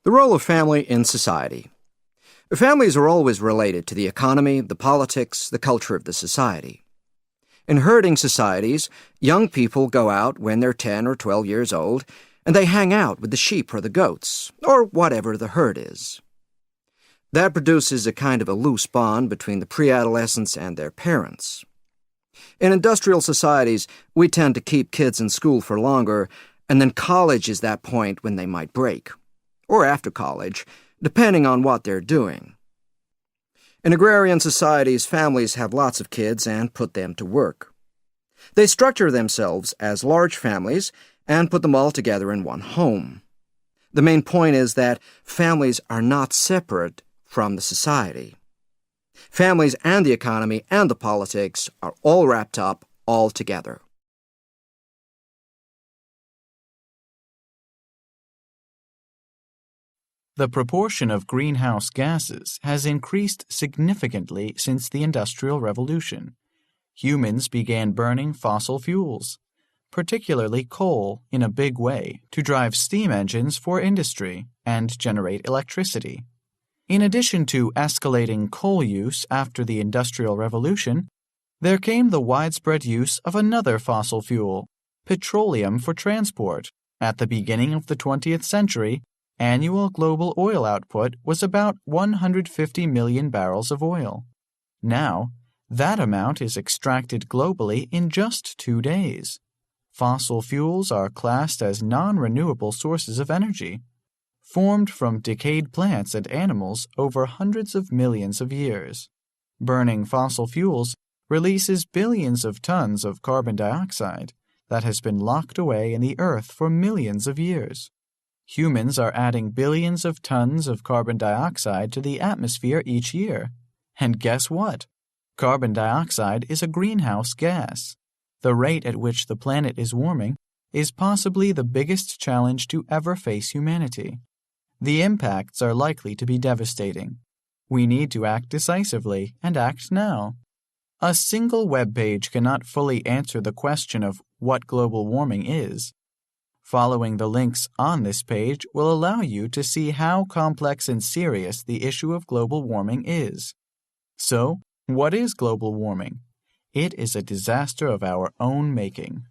The role of family in society. Families are always related to the economy, the politics, the culture of the society. In herding societies, young people go out when they're 10 or 12 years old, and they hang out with the sheep or the goats, or whatever the herd is. That produces a kind of a loose bond between the pre-adolescents and their parents. In industrial societies, we tend to keep kids in school for longer, and then college is that point when they might break, or after college, depending on what they're doing. In agrarian societies, families have lots of kids and put them to work. They structure themselves as large families and put them all together in one home. The main point is that families are not separate from the society. Families and the economy and the politics are all wrapped up all together. The proportion of greenhouse gases has increased significantly since the Industrial Revolution. Humans began burning fossil fuels, particularly coal, in a big way to drive steam engines for industry and generate electricity. In addition to escalating coal use after the Industrial Revolution, there came the widespread use of another fossil fuel, petroleum for transport. At the beginning of the 20th century, annual global oil output was about 150 million barrels of oil. Now, that amount is extracted globally in just 2 days. Fossil fuels are classed as non-renewable sources of energy, formed from decayed plants and animals over hundreds of millions of years. Burning fossil fuels releases billions of tons of carbon dioxide that has been locked away in the earth for millions of years. Humans are adding billions of tons of carbon dioxide to the atmosphere each year. And guess what? Carbon dioxide is a greenhouse gas. The rate at which the planet is warming is possibly the biggest challenge to ever face humanity. The impacts are likely to be devastating. We need to act decisively and act now. A single web page cannot fully answer the question of what global warming is. Following the links on this page will allow you to see how complex and serious the issue of global warming is. So, what is global warming? It is a disaster of our own making.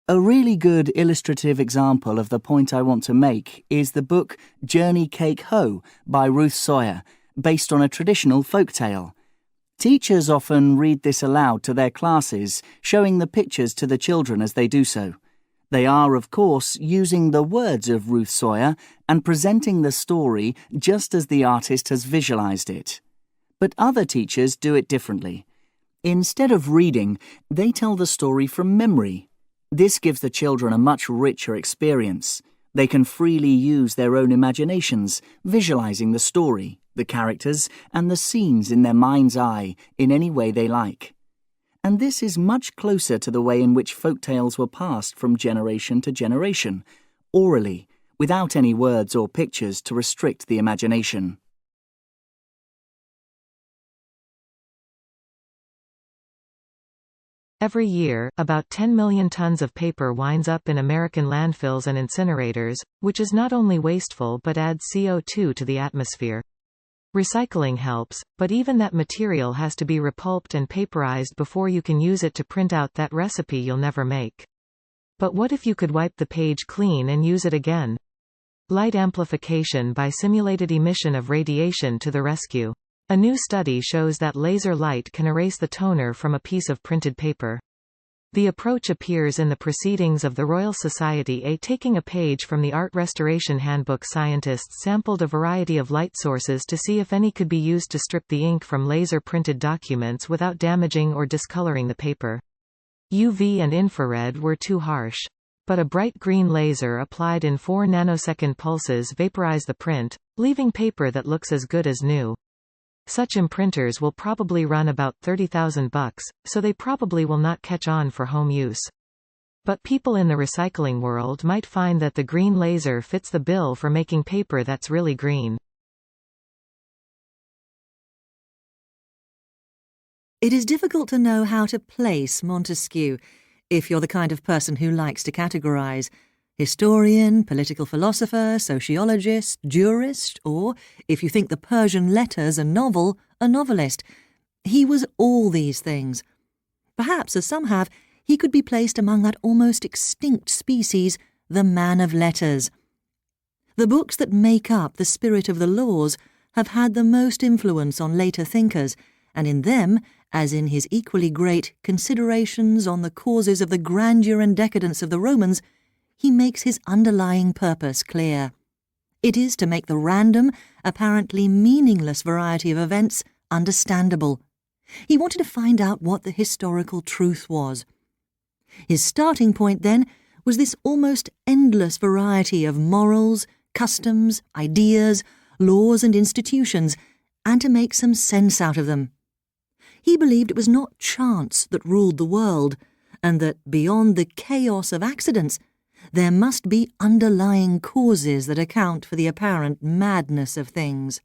A really good illustrative example of the point I want to make is the book Journey Cake Ho by Ruth Sawyer, based on a traditional folk tale. Teachers often read this aloud to their classes, showing the pictures to the children as they do so. They are, of course, using the words of Ruth Sawyer and presenting the story just as the artist has visualized it. But other teachers do it differently. Instead of reading, they tell the story from memory. This gives the children a much richer experience. They can freely use their own imaginations, visualizing the story, the characters, and the scenes in their mind's eye in any way they like. And this is much closer to the way in which folk tales were passed from generation to generation, orally, without any words or pictures to restrict the imagination. Every year, about 10 million tons of paper winds up in American landfills and incinerators, which is not only wasteful but adds CO2 to the atmosphere. Recycling helps, but even that material has to be repulped and paperized before you can use it to print out that recipe you'll never make. But what if you could wipe the page clean and use it again? Light amplification by simulated emission of radiation to the rescue. A new study shows that laser light can erase the toner from a piece of printed paper. The approach appears in the Proceedings of the Royal Society A. Taking a page from the Art Restoration Handbook, scientists sampled a variety of light sources to see if any could be used to strip the ink from laser-printed documents without damaging or discoloring the paper. UV and infrared were too harsh. But a bright green laser applied in 4 nanosecond pulses vaporize the print, leaving paper that looks as good as new. Such imprinters will probably run about $30,000, so they probably will not catch on for home use. But people in the recycling world might find that the green laser fits the bill for making paper that's really green. It is difficult to know how to place Montesquieu if you're the kind of person who likes to categorize. Historian, political philosopher, sociologist, jurist, or, if you think the Persian letters a novel, a novelist. He was all these things. Perhaps, as some have, he could be placed among that almost extinct species, the man of letters. The books that make up the spirit of the laws have had the most influence on later thinkers, and in them, as in his equally great Considerations on the Causes of the Grandeur and Decadence of the Romans, he makes his underlying purpose clear. It is to make the random, apparently meaningless variety of events understandable. He wanted to find out what the historical truth was. His starting point, then, was this almost endless variety of morals, customs, ideas, laws and institutions, and to make some sense out of them. He believed it was not chance that ruled the world, and that beyond the chaos of accidents, there must be underlying causes that account for the apparent madness of things.